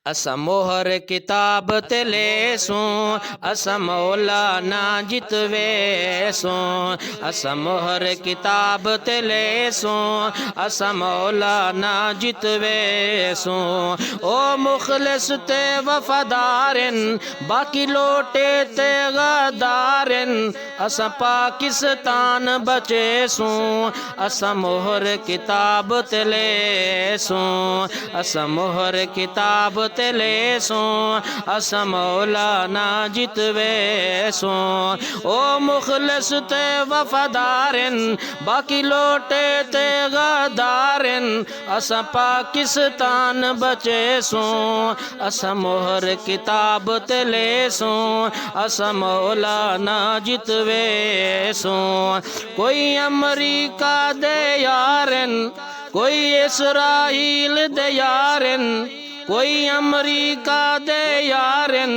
असा मोहर किताब ते लेसूं, असा मौलाना जितवेसूं। असा मोहर किताब ते लेसूं, असा मौलाना जितवेसूं। ओ मुखलिस ते वफादारन, बाकी लोटे ते गदारन। असा पाकिस्तान बचेसूं, असा मोहर किताब ते लेसूं, असा मोहर किताब ते लेसूं, असा मौलाना जितवेसूं। ओ मुखलिस ते वफादारन, बाकी लोटे ते गदारन। असा पाकिस्तान बचेसूं, असा मोहर किताब ते लेसूं, असा मौलाना जितवेसूं। कोई अमरीका दे यारन, कोई इसराइल दे यारन, कोई अमरीका दे यारन,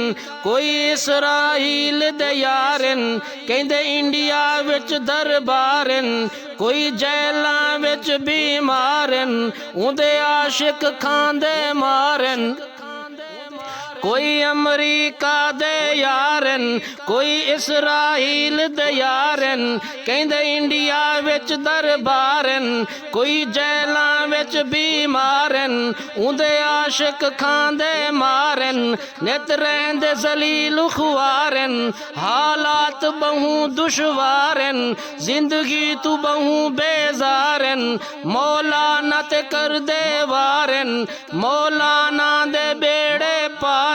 कोई इसराइल दे यारन। कहंदे इंडिया विच दरबारन, कोई जेलां विच बीमारन, उंदे आशिक खांदे मारन। कोई अमरीका दे यारन, कोई इसराइल दे यारन। कहंदे इंडिया विच दरबारन, कोई जेलां विच बीमारन, उंदे आशिक खांदे मारन। नित रहंदे जलील खुआरन, हालात बहु दुश्वारन, जिंदगी तू बहु बेजारन। मौलाना ते कर दे वारन, मौलाना दे बेड़े पारन।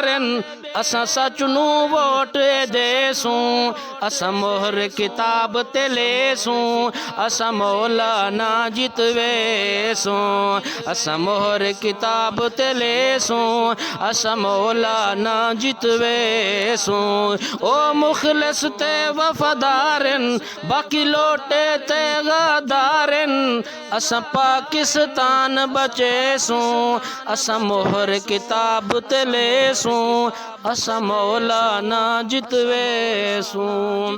असा सच नू वोट देसूं, असा मोहर किताब ते लेसूं, असा मौलाना जितवेसूं। असा मोहर किताब ते लेसूं, असा मौलाना जितवेसूं। ओ मुखलिस ते वफादारन, बाकी लोटे ते गदारन। असा पाकिस्तान बचेसूं, असा मोहर किताब ते लेसूं, असा मौलाना जितवेसूं।